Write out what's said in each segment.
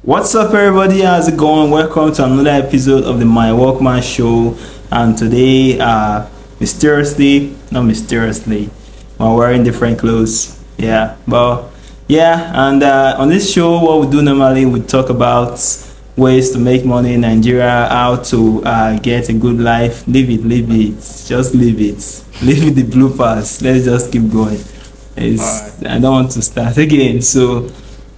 What's up, everybody? How's it going? Welcome to another episode of the My Walkman Show. And today, not mysteriously, we're wearing different clothes. On this show, what we do normally, we talk about ways to make money in Nigeria, how to get a good life. Live it, just live it. Leave the bloopers. Let's just keep going. Right. I don't want to start again. So.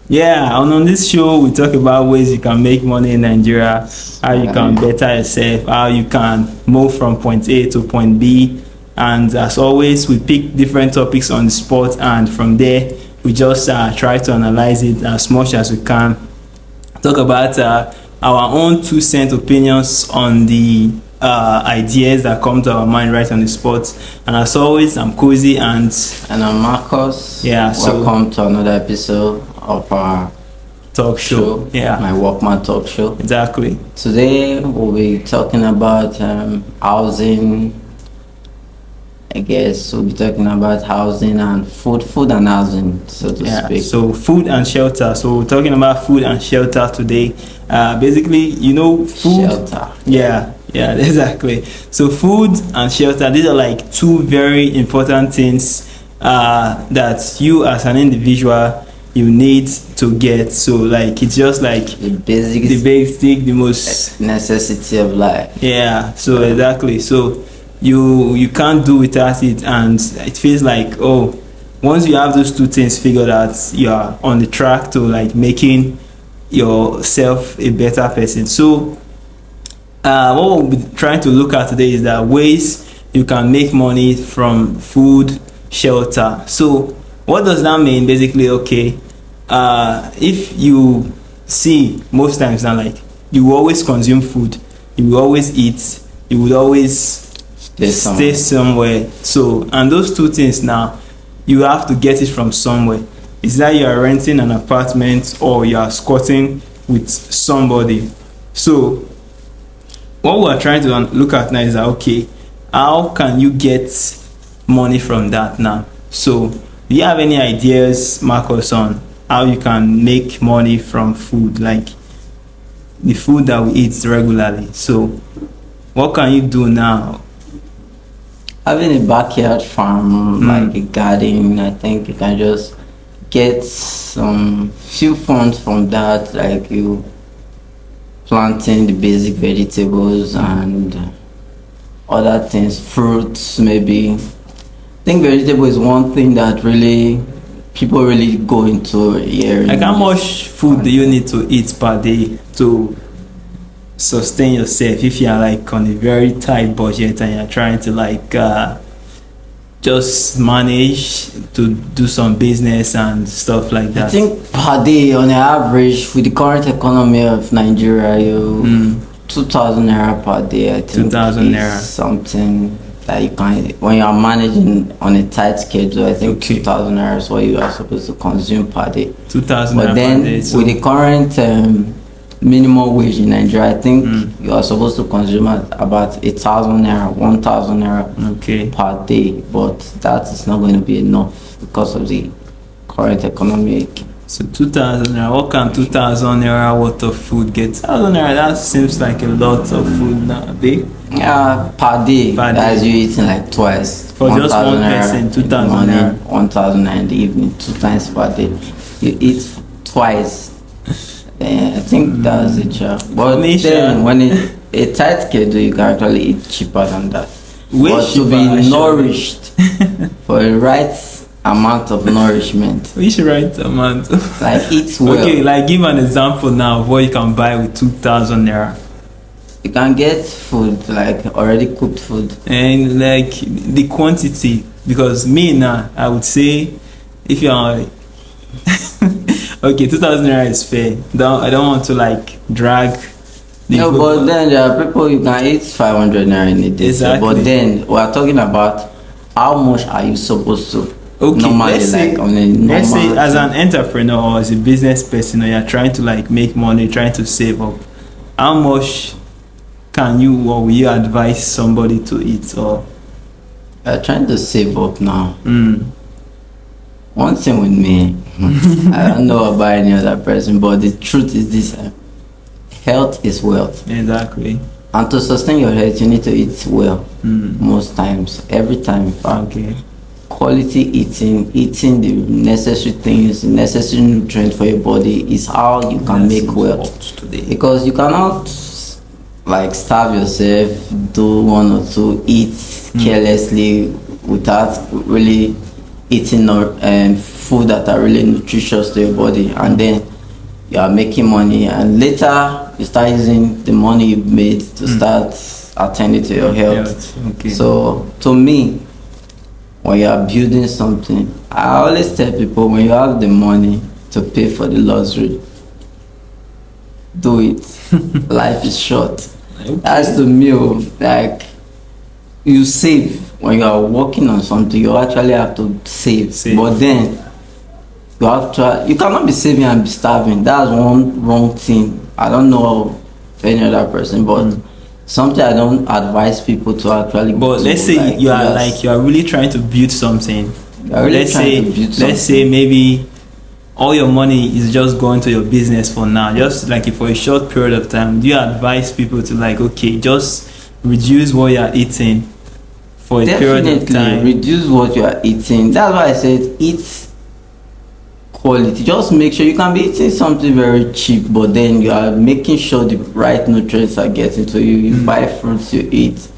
Yeah, and on this show, we talk about ways you can make money in Nigeria, how you can better yourself, how you can move from point A to point B. And as always, we pick different topics on the spot, and from there, we just try to analyze it as much as we can. Talk about our own 2 cent opinions on the ideas that come to our mind right on the spot. And as always, I'm Cozy and I'm Marcus. Yeah, so welcome to another episode of our talk show. Yeah, my Walkman talk show. Exactly. Today we'll be talking about housing. I guess we'll be talking about housing and food and housing, so to speak. So food and shelter. So we're talking about food and shelter today. Basically, food. Shelter. Yeah, exactly. So food and shelter, these are like two very important things that you as an individual you need to get. So like it's just like the basic, the most necessity of life. Yeah, so exactly. So you can't do without it, and it feels like, oh, once you have those two things figured out, you are on the track to like making yourself a better person. So what we'll be trying to look at today is that ways you can make money from food, shelter. So what does that mean? Basically, okay, if you see most times now, like you will always consume food, you will always eat, you would always stay somewhere. So, and those two things now, you have to get it from somewhere. It's that you are renting an apartment or you are squatting with somebody. So what we're trying to look at now is that, okay, how can you get money from that now? So do you have any ideas, Marcus, on how you can make money from food, like the food that we eat regularly? So what can you do now? Having a backyard farm, like a garden, I think you can just get some few funds from that, like you planting the basic vegetables and other things, fruits maybe. I think vegetable is one thing that people really go into here. Like how much food do you need to eat per day to sustain yourself if you are like on a very tight budget and you're trying to like just manage to do some business and stuff like that? I think per day on average with the current economy of Nigeria, 2,000 naira per day. I think 2,000 naira something that you can, when you are managing on a tight schedule. I think 2,000 naira is what you are supposed to consume per day. 2,000 naira per day. So with the current minimum wage in Nigeria, I think you are supposed to consume about 1,000 naira, 1,000 naira per day, but that is not going to be enough because of the current economic. So 2,000 naira, what can 2,000 naira worth of food get? 2,000 naira, that seems like a lot of food now, babe. Yeah, per day. That's you eating like twice. For just one person, 2,000 naira. 1,000 naira in the evening, 2 times per day. You eat twice. I think that's it, yeah. But then when a tight schedule, you can actually eat cheaper than that. But to be nourished for a right amount of nourishment. Which right amount? Like eat well. Okay, like give an example now of what you can buy with 2,000 naira. You can get food, like already cooked food. And like the quantity, because me now, I would say if you are okay, 2,000 naira is fair. I don't want to like drag. No, but then there are people you can eat 500 naira in a day. Exactly. But then we are talking about how much are you supposed to. Okay, normally, let's say as an entrepreneur or as a business person, or you're trying to like make money, trying to save up. How much can you or will you advise somebody to eat? Or trying to save up now. One thing with me, I don't know about any other person, but the truth is this: health is wealth. Exactly. And to sustain your health, you need to eat well. Most times, every time. In fact, Okay. quality eating the necessary things, the necessary nutrients for your body is how you can make wealth. Today. Because you cannot like starve yourself, do one or two, eat carelessly without really eating food that are really nutritious to your body, and then you are making money, and later you start using the money you made to start attending to your health. Okay. So to me, when you are building something, I always tell people, when you have the money to pay for the luxury, do it. Life is short. Okay. That's the meal. Like, you save when you are working on something. You actually have to save. But then you have to. You cannot be saving and be starving. That's one wrong thing. I don't know any other person, but something I don't advise people to actually. But let's say you are really trying to build something. Let's say maybe all your money is just going to your business for now, just like for a short period of time. Do you advise people to like, okay, just reduce what you are eating for a period of time? Reduce what you are eating. That's why I said eat quality. Just make sure you can be eating something very cheap, but then you are making sure the right nutrients are getting to you. You buy fruits, you eat.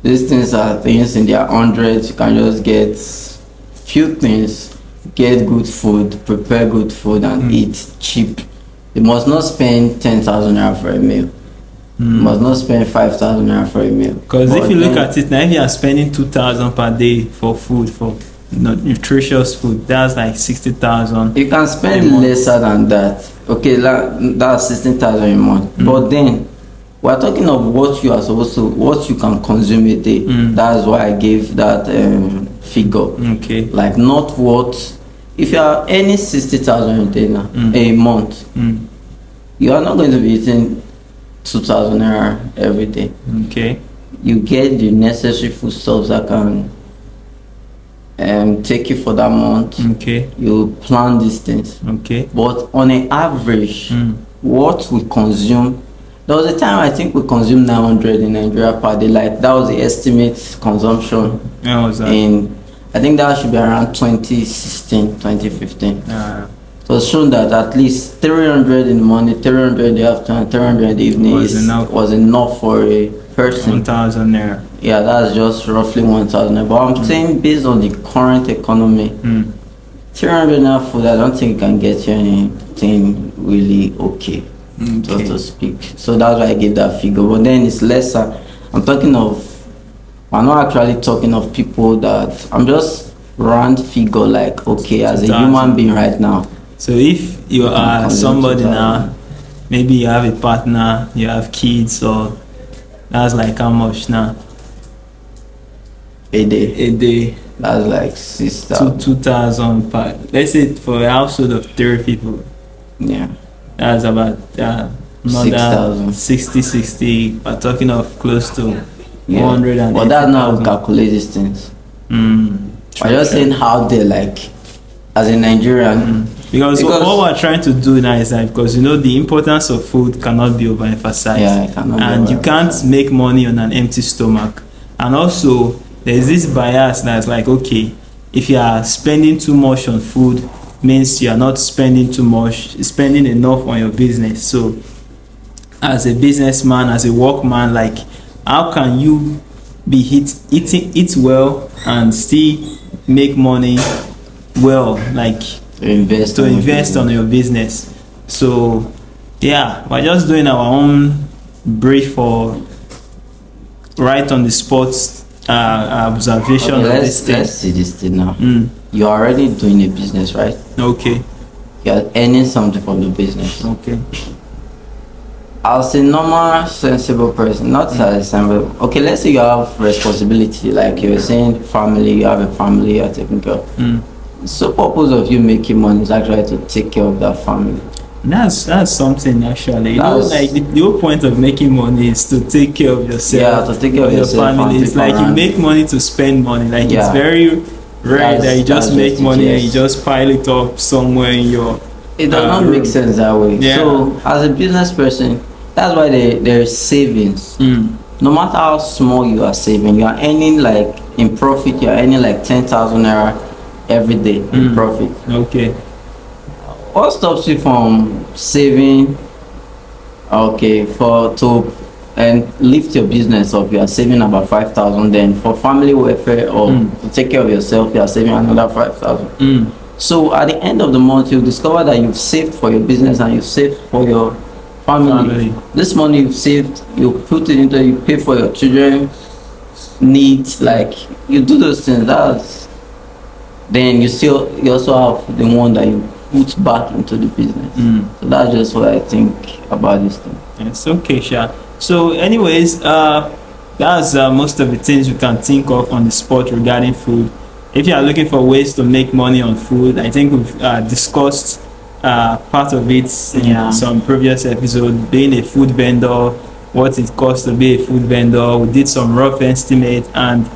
These things are things in their hundreds. You can just get few things. Get good food, prepare good food, and eat cheap. You must not spend 10,000 naira for a meal. You must not spend 5,000 naira for a meal. Because if you look at it now, if you are spending 2,000 per day for food, for nutritious food, that's like 60,000. You can spend lesser than that. Okay, that's 16,000 a month. But then we're talking of what you are supposed to, what you can consume a day. That's why I gave that figure. Okay. Like not what. If you are earning 60,000 a day now, a month, you are not going to be eating 2,000 naira every day. Okay. You get the necessary foodstuffs that can take you for that month. Okay. You plan these things. Okay. But on an average, what we consume, there was a time I think we consumed 900 in Nigeria per day. Like that was the estimate consumption in. I think that should be around 2016, 2015. So it's shown that at least 300 in the morning, 300 in the afternoon, 300 in the evening was enough for a person. 1,000 naira. Yeah, that's just roughly 1,000 naira. But I'm saying based on the current economy, 300 naira food, I don't think can get you anything really okay, so to speak. So that's why I gave that figure. But then it's lesser. I'm not actually talking of people that I'm just round figure like, okay, as a human being right now. So if you are somebody now, maybe you have a partner, you have kids, or that's like how much now? A day. A day. That's like 6,000. 2,000 per. Let's say for a household of 3 people. Yeah. That's about 6,000. 60. We're talking of close to 100. But that's not how we calculate these things. I'm just saying how they like, as a Nigerian. Because what we're trying to do now is that, because the importance of food cannot be overemphasized. Yeah, it cannot and you can't make money on an empty stomach. And also, there's this bias that's like, okay, if you are spending too much on food, means you are not spending spending enough on your business. So, as a businessman, as a workman, like, how can you be eat well and still make money well, like to invest on your business? So yeah, we're just doing our own brief for right on the spot observation of this thing. Let's see this thing now. You're already doing a business, right? Okay. You're earning something from the business. Okay. As a normal, sensible person, not as a sensible. Okay, let's say you have responsibility, like you were saying, family. You have a family you're taking care of. So, purpose of you making money is actually to take care of that family. That's something actually. Like the whole point of making money is to take care of yourself. Yeah, to take care of your yourself, family. It's like you make money to spend money. Like it's very Right, that you just That's make just money and you yes. just pile it up somewhere in your It does not room. make sense that way. Yeah. So as a business person, that's why there's savings. No matter how small you are saving, you are earning like in profit. You are earning like 10,000 naira every day in profit. Okay. What stops you from saving? Okay, for to and lift your business up, you are saving about 5,000. Then for family welfare or to take care of yourself, you are saving another 5,000. So at the end of the month, you discover that you've saved for your business and you've saved for your family. This money you've saved, you put it into, you pay for your children needs, like you do those things. That's then you also have the one that you put back into the business. So that's just what I think about this thing. It's okay, Sha. So anyways, that's most of the things you can think of on the spot regarding food. If you are looking for ways to make money on food, I think we've discussed part of it in some previous episode, being a food vendor, what it costs to be a food vendor. We did some rough estimate, and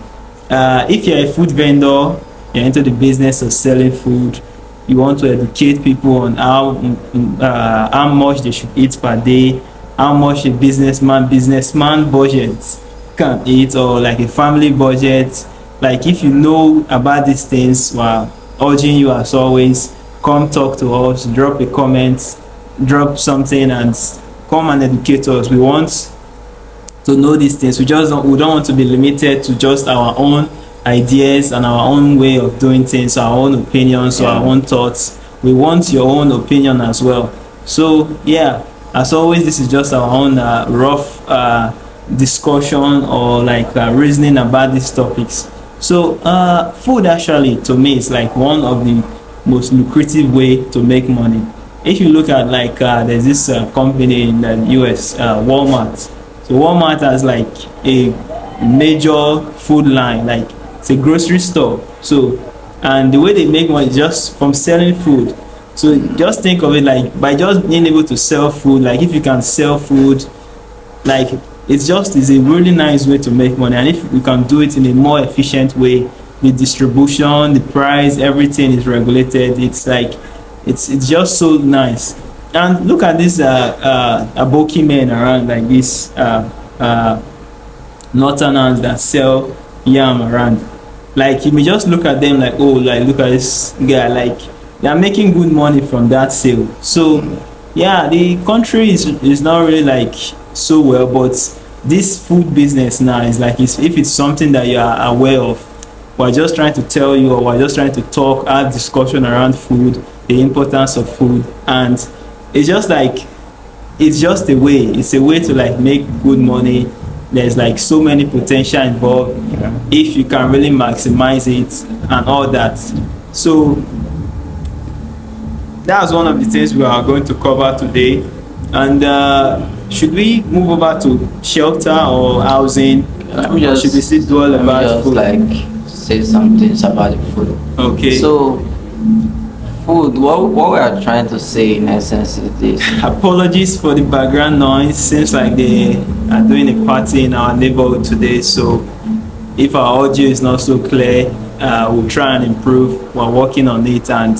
if you're a food vendor, you're into the business of selling food, you want to educate people on how much they should eat per day, how much a businessman budget can eat, or like a family budget. Like if you know about these things, we're urging you as always, come talk to us, drop a comment, drop something, and come and educate us. We want to know these things. We don't want to be limited to just our own ideas and our own way of doing things, our own opinions, or our own thoughts. We want your own opinion as well. So yeah, as always, this is just our own rough discussion or like reasoning about these topics. So food actually to me is like one of the most lucrative way to make money. If you look at like there's this company in the US, Walmart. So Walmart has like a major food line, like it's a grocery store. So and the way they make money is just from selling food. So just think of it like by just being able to sell food, like if you can sell food, like it's a really nice way to make money. And if you can do it in a more efficient way, the distribution, the price, everything is regulated. It's like it's just so nice. And look at this aboki men around, like this northerners that sell yam around. Like you may just look at them like, oh, like look at this guy, like they are making good money from that sale. So yeah, the country is not really like so well, but this food business now is like, if it's something that you are aware of, we're just trying to tell you, or we're just trying to talk, have discussion around food, the importance of food. And it's just like, it's just a way, it's a way to like make good money. There's like so many potential involved if you can really maximize it and all that. So that's one of the things we are going to cover today. And should we move over to shelter or housing? Should we still do all about food? Like say some things about the food. Okay. So food, what we are trying to say in essence is this. Apologies for the background noise. Seems like they are doing a party in our neighborhood today. So if our audio is not so clear, we'll try and improve. We're working on it, and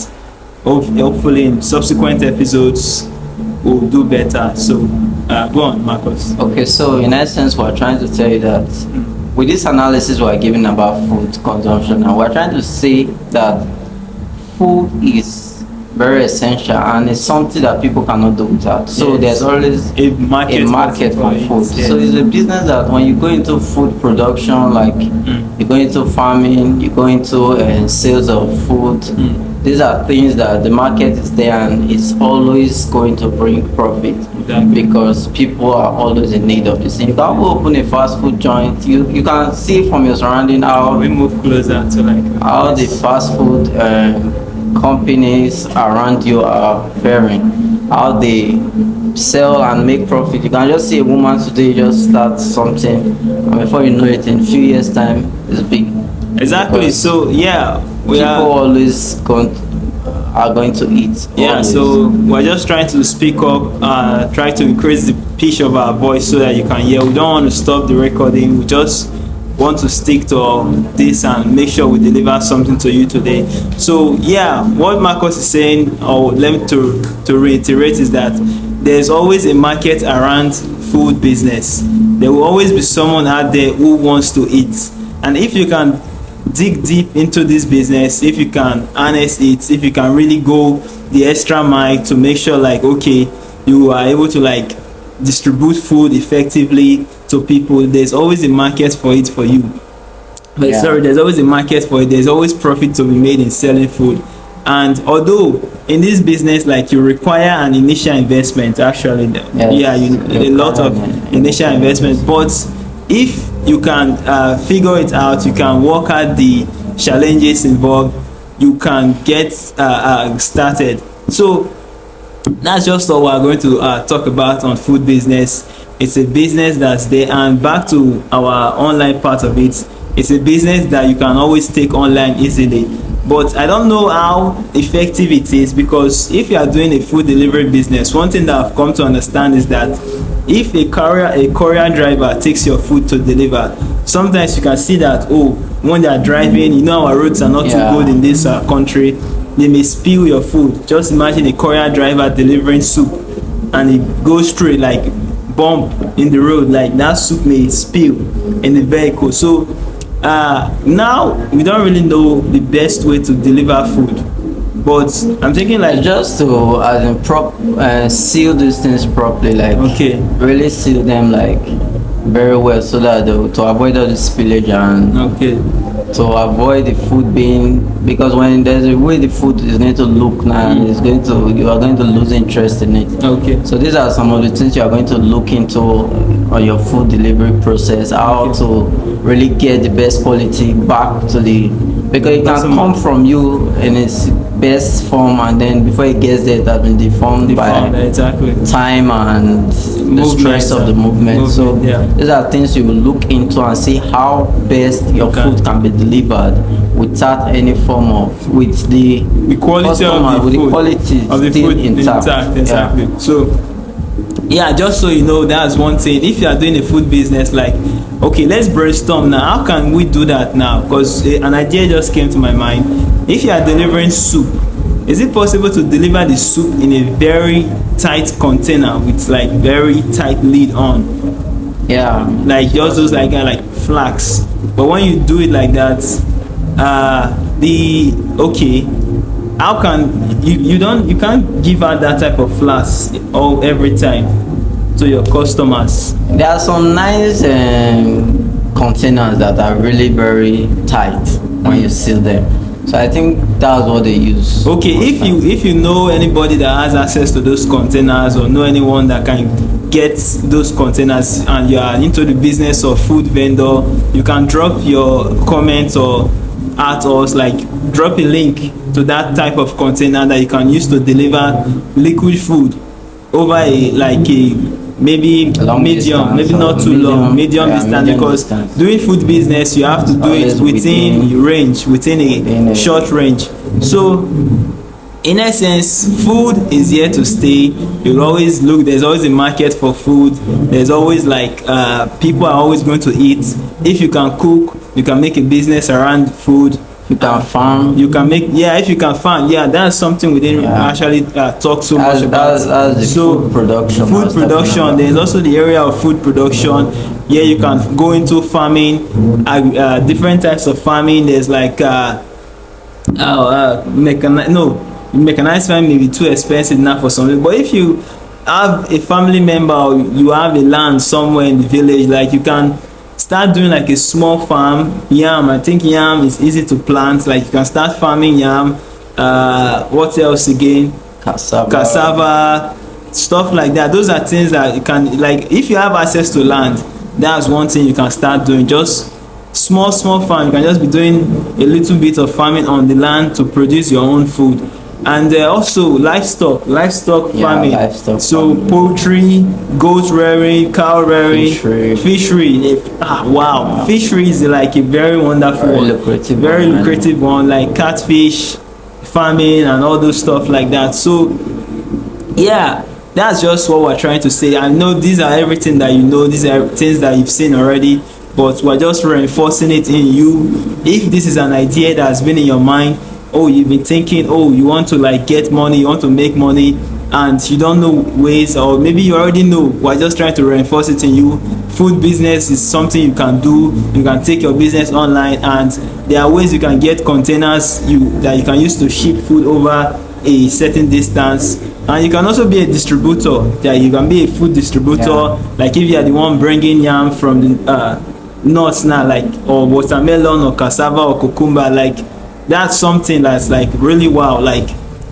hopefully in subsequent episodes we'll do better. So go on, Marcus. Okay, so in essence, we're trying to tell you that with this analysis we're giving about food consumption, and we're trying to say that food is very essential and it's something that people cannot do without. So there's always a market for food. Yes. So it's a business that when you go into food production, like you go into farming, you go into sales of food, these are things that the market is there and it's always going to bring profit. Exactly. Because people are always in need of this thing. You can open a fast food joint, you can see from your surrounding how we move closer to like how the fast food companies around you are faring, how they sell and make profit. You can just see a woman today just start something, and before you know it, in a few years time it's big. Exactly. Because so yeah, people always are going to eat. Yeah, always. So we're just trying to speak up, try to increase the pitch of our voice so that you can hear. We don't want to stop the recording. We just want to stick to this and make sure we deliver something to you today. So yeah, what Marcus is saying, or let me to reiterate, is that there's always a market around food business. There will always be someone out there who wants to eat, and if you can dig deep into this business, if you can harness it, if you can really go the extra mile to make sure like, okay, you are able to like distribute food effectively to people, there's always a market for it for you. But sorry, there's always a market for it. There's always profit to be made in selling food. And although in this business, like, you require an initial investment, actually, a lot of initial investment, but if you can figure it out, you can work out the challenges involved, you can get started. So that's just all we're going to talk about on food business. It's a business that's there. And back to our online part of it, it's a business that you can always take online easily. But I don't know how effective it is, because if you are doing a food delivery business, one thing that I've come to understand is that if a courier driver takes your food to deliver, sometimes you can see that, oh, when they are driving, you know, our roads are not too good in this country, they may spill your food. Just imagine a courier driver delivering soup and it goes straight, like bump in the road, like that soup may spill in the vehicle. So now we don't really know the best way to deliver food, but I'm thinking like just to seal these things properly, like really seal them like very well, so that to avoid all the spillage and to avoid the food being, because when there's a way the food is going to look now, you are going to lose interest in it. So these are some of the things you are going to look into on your food delivery process, how to really get the best quality back to the, because it can come from you in its best form, and then before it gets there, it has been deformed by time and the stress of the movement. So these are things you will look into and see how best your food can be delivered without any form of, with the quality of the food, quality of the food intact. Exactly. So yeah, just so you know, that's one thing. If you are doing a food business, like, okay, let's brainstorm now. How can we do that now? Because an idea just came to my mind. If you are delivering soup, is it possible to deliver the soup in a very tight container with like very tight lid on? Like just those like flask. But when you do it like that, how can you can't give out that type of flask every time to your customers? There are some nice containers that are really very tight when you seal them. So I think that's what they use. Okay, if you know anybody that has access to those containers, or know anyone that can get those containers, and you are into the business of food vendor, you can drop your comments or at us, like drop a link to that type of container that you can use to deliver liquid food over maybe medium, maybe not too long, medium distance, because doing food business you have to do it within range, within a short range. So in essence, food is here to stay. You'll always look, there's always a market for food. There's always like people are always going to eat. If you can cook, you can make a business around food. You can farm. You can make, if you can farm, that's something we didn't actually talk so much about. So food production. Food production. There's also the area of food production. Yeah, you can go into farming, different types of farming. There's like mechanized farming may be too expensive now for something. But if you have a family member, or you have a land somewhere in the village, like you can start doing like a small farm. Yam, I think yam is easy to plant. Like you can start farming yam. What else again? Cassava, stuff like that. Those are things that you can, like, if you have access to land, that's one thing you can start doing. Just small farm. You can just be doing a little bit of farming on the land to produce your own food. And also livestock farming. Poultry, goat rearing, cow rearing, fishery. Fishery is like a very wonderful, very lucrative one, like catfish farming and all those stuff like that. So that's just what we're trying to say. I know these are everything that you know, these are things that you've seen already, but we're just reinforcing it in you. If this is an idea that's been in your mind, oh, you've been thinking, oh, you want to like get money, you want to make money, and you don't know ways, or maybe you already know, we're just trying to reinforce it in you. Food business is something you can do. You can take your business online, and there are ways you can get containers that you can use to ship food over a certain distance. And you can also be a distributor. Yeah, you can be a food distributor. Like if you are the one bringing yam from the nuts now, like, or watermelon or cassava or cucumber, like that's something that's like really wow, like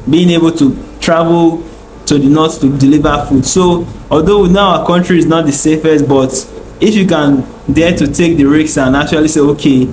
being able to travel to the north to deliver food. So although now our country is not the safest, but if you can dare to take the risks and actually say, okay,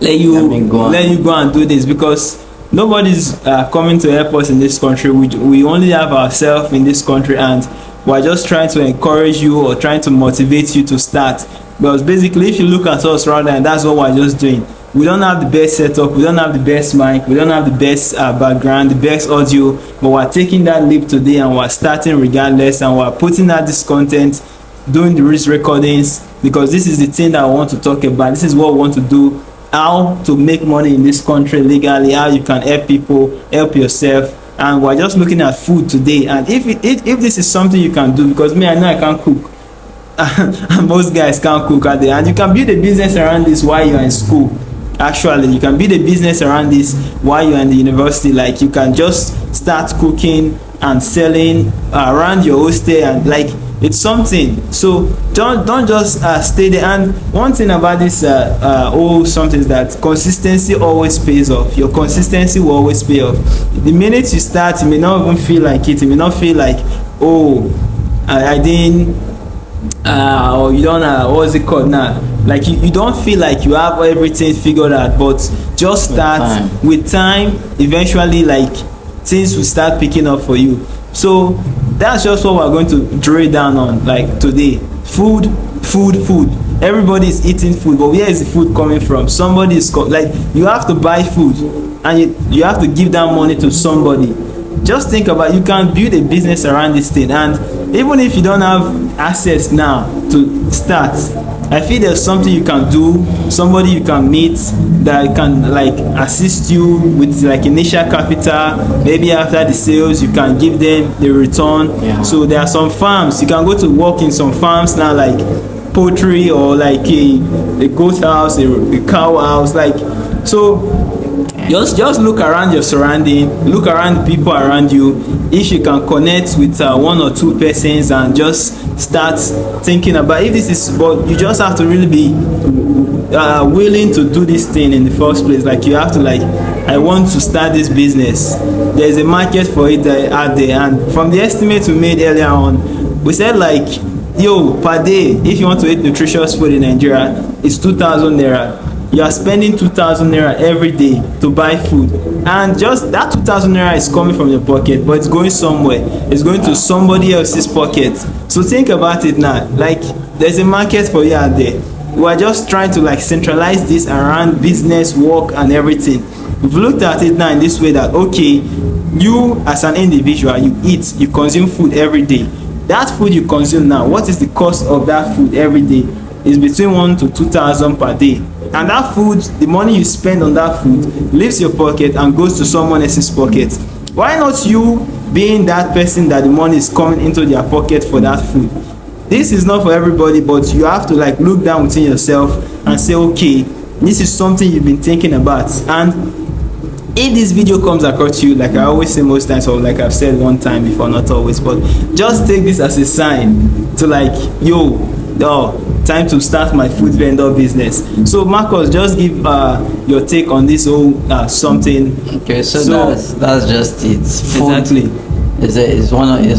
let you go and do this, because nobody's coming to help us in this country. We only have ourselves in this country, and we're just trying to encourage you or trying to motivate you to start. Because basically, if you look at us right now, that's what we're just doing. We don't have the best setup, we don't have the best mic, we don't have the best background, the best audio, but we're taking that leap today and we're starting regardless, and we're putting out this content, doing the risk recordings, because this is the thing that I want to talk about. This is what we want to do, how to make money in this country legally, how you can help people, help yourself. And we're just looking at food today. And if this is something you can do, because me, I know I can't cook and most guys can't cook out there, and you can build a business around this while you're in school. Actually, you can build a business around this while you're in the university. Like you can just start cooking and selling around your hostel, and like it's something. So don't just stay there. And one thing about this something is that consistency always pays off. Your consistency will always pay off. The minute you start, you may not even feel like it. You may not feel like, oh, I didn't or you don't what's it called now, like you don't feel like you have everything figured out, but just start. With time, eventually, like things will start picking up for you. So that's just what we're going to drill down on, like today. Food. Everybody is eating food, but where is the food coming from? Somebody is like, you have to buy food, and you have to give that money to somebody. Just think about, you can build a business around this thing. And even if you don't have access now to start, I feel there's something you can do, somebody you can meet that can like assist you with like initial capital. Maybe after the sales you can give them the return. So there are some farms you can go to work in, some farms now, like poultry, or like a goat house, a cow house, like. So just look around your surrounding, look around the people around you. If you can connect with one or two persons and just start thinking about if this is, but you just have to really be willing to do this thing in the first place. Like you have to, like, I want to start this business. There's a market for it out there. And from the estimate we made earlier on, we said like, yo, per day, if you want to eat nutritious food in Nigeria, it's 2,000 naira. You are spending 2,000 naira every day to buy food, and just that 2,000 naira is coming from your pocket, but it's going somewhere. It's going to somebody else's pocket. So think about it now. Like there's a market for you out there. We are just trying to like centralize this around business, work, and everything. We've looked at it now in this way that, okay, you as an individual, you eat, you consume food every day. That food you consume now, what is the cost of that food every day? Is between 1,000 to 2,000 per day. And that food, the money you spend on that food leaves your pocket and goes to someone else's pocket. Why not you being that person that the money is coming into their pocket for that food? This is not for everybody, but you have to like look down within yourself and say, okay, this is something you've been thinking about. And if this video comes across you, like I always say most times, or like I've said one time before, not always, but just take this as a sign to like, yo, time to start my food vendor business. So Marcus, just give your take on this whole something. Okay, so that's just it. Food exactly is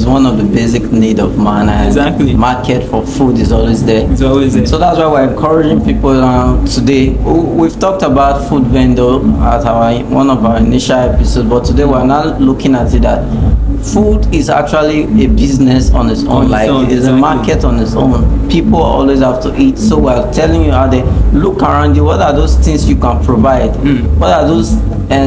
one of the basic need of man, and exactly market for food is always there. It's always there. So that's why we're encouraging people today. We've talked about food vendor at one of our initial episodes, but today we're now looking at it that food is actually a business on its own. It's a market on its own. People always have to eat. So we're telling you out there, look around you. What are those things you can provide? What are those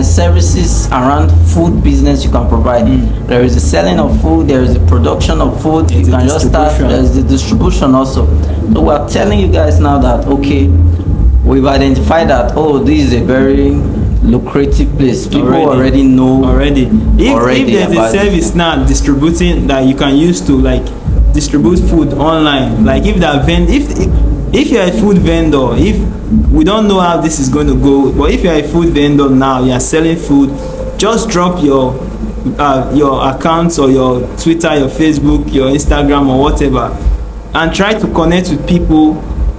services around food business you can provide. There is the selling of food, there is the production of food. There's you the can just start. distribution. There's the distribution also. So we are telling you guys now that okay, we've identified that this is a very lucrative place. People already know already. If there's a service now distributing that you can use to like distribute food online, like if you're a food vendor, if we don't know how this is going to go, but if you're a food vendor now, you're selling food, just drop your accounts or your Twitter, your Facebook, your Instagram or whatever, and try to connect with people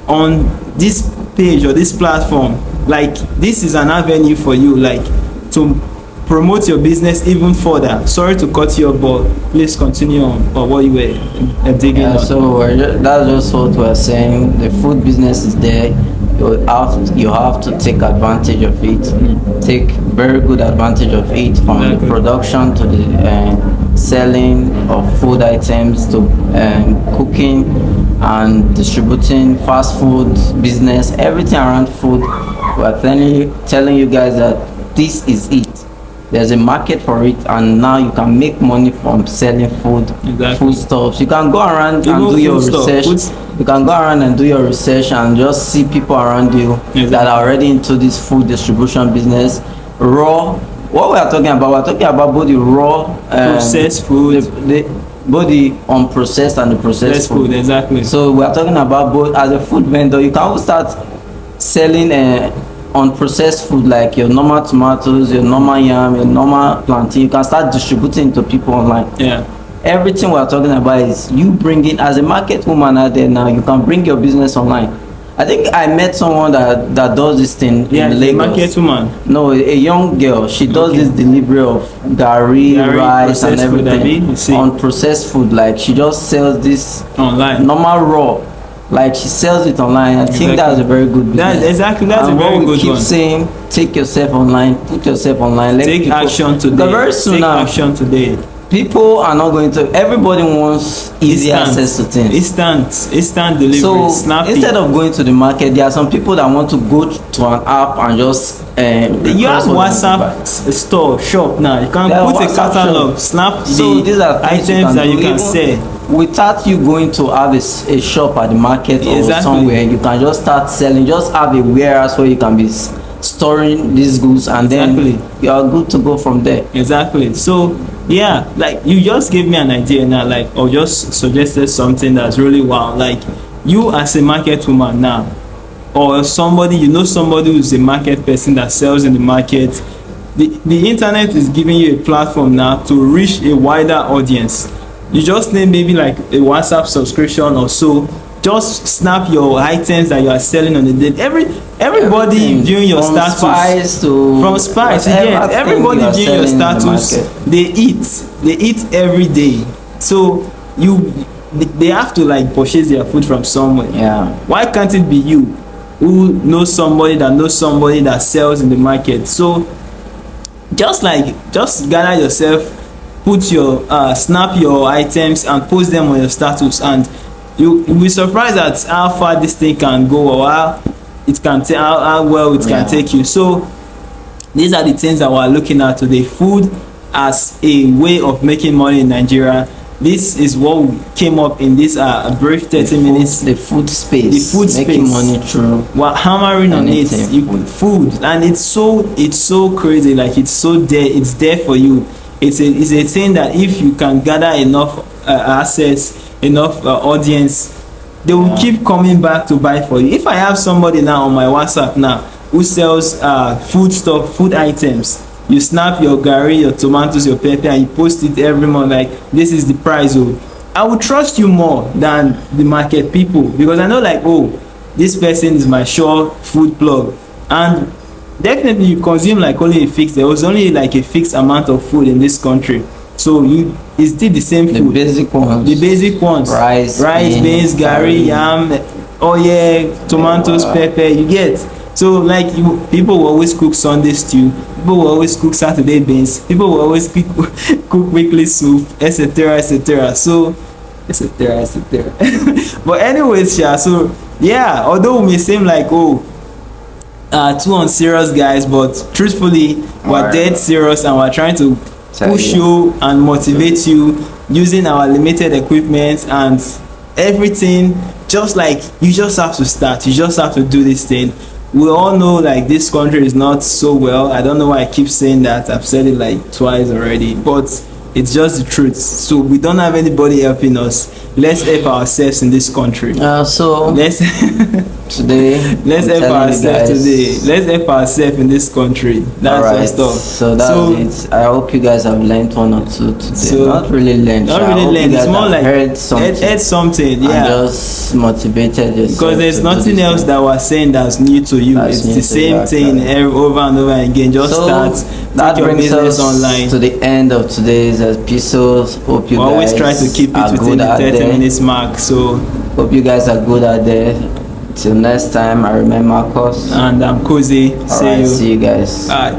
on this page or this platform. Like this is an avenue for you, like to promote your business even further. Sorry to cut you off, but please continue on or what you were digging on. So that's just what we're saying. The food business is there. You have to take advantage of it. Take very good advantage of it, from the production to the selling of food items to cooking and distributing fast food business, everything around food. We're telling you guys that this is it. There's a market for it, and now you can make money from selling food, foodstuffs. You can go around and do your research. You can go around and do your research and just see people around you that are already into this food distribution business. Raw. What we are talking about, we're talking about both the raw, processed food, both the unprocessed and the processed food. Exactly. So we are talking about both. As a food vendor, you can start selling unprocessed food like your normal tomatoes, your normal yam, your normal plantain. You can start distributing to people online. Yeah. Everything we're talking about is you bringing, as a market woman out there now, you can bring your business online. I think I met someone that does this thing in Lagos. Market woman. No, a young girl. She does this delivery of gari, rice, and everything. Unprocessed food. Like she just sells this online. Normal raw. Like she sells it online. I think that's a very good business. That's a very good one. Keep saying, take yourself online, put yourself online. Take action today. Very soon take now, action today. People are not going to. Everybody wants easy access to things. Instant delivery. So snappy. Instead of going to the market, there are some people that want to go to an app and just. You have WhatsApp shop now. You can put a catalog, snap these are items that you can sell. Without you going to have a shop at the market or somewhere, you can just start selling. Just have a warehouse where you can be storing these goods, and then you are good to go from there. Exactly. So yeah, like you just gave me an idea now, like, or just suggested something that's really wow. Like you as a market woman now, or somebody somebody who's a market person that sells in the market. The internet is giving you a platform now to reach a wider audience. You just need maybe like a WhatsApp subscription or so. Just snap your items that you are selling on the day. Everybody viewing your status. From spice, yes. Everybody viewing your status. They eat every day. So they have to like purchase their food from somewhere. Yeah. Why can't it be you who knows somebody that sells in the market? So just gather yourself, put your snap your items and post them on your status, and you'll be surprised at how far this thing can go, or how well it can take you. So these are the things that we're looking at today. Food as a way of making money in Nigeria. This is what we came up in this brief 30 minutes. The food space. Making money through. We're hammering on it. Food, and it's so crazy. Like it's there for you. It's a thing that if you can gather enough access, enough audience, they will keep coming back to buy for you. If I have somebody now on my WhatsApp now who sells food items, you snap your gari, your tomatoes, your pepper, and you post it every month like this is the price. I will trust you more than the market people, because I know like, this person is my sure food plug. And definitely you consume like only there was only like a fixed amount of food in this country. So it's still the same food. The basic ones. Rice, beans, gari, yam, tomatoes, pepper, you get. So like people will always cook Sunday stew, people will always cook Saturday beans, people will always cook weekly soup, etc. So etc. But anyways, so yeah, although it may seem like too unserious guys, but truthfully we're Alright. dead serious, and we're trying to Tell push you. you and motivate you using our limited equipment and everything. Just like, you just have to start, you just have to do this thing. We all know like this country is not so well. I don't know why I keep saying that. I've said it like twice already, but it's just the truth. So we don't have anybody helping us. Let's help ourselves in this country. So Let's today, let's I'm help telling you ourselves guys- today. Let's help ourselves in this country. That's Alright, just all. so that's it. I hope you guys have learned one or two today. So- not really learned. Not I really hope you learn. It's guys more have like heard something. heard something. And Yeah. just motivated yourself. Because there's to do nothing this else thing. that we're saying that's new to you. That's It's new the to same you, thing actually. over and over again. Just So start. that Take your brings business us online. to the end of today's episode. Hope you We guys always try to keep are it within good the out 30 there. minutes mark. So, Hope you guys are good out there. Till next time, I remain Marcos. and I'm Cozy. Alright, see you guys. Bye.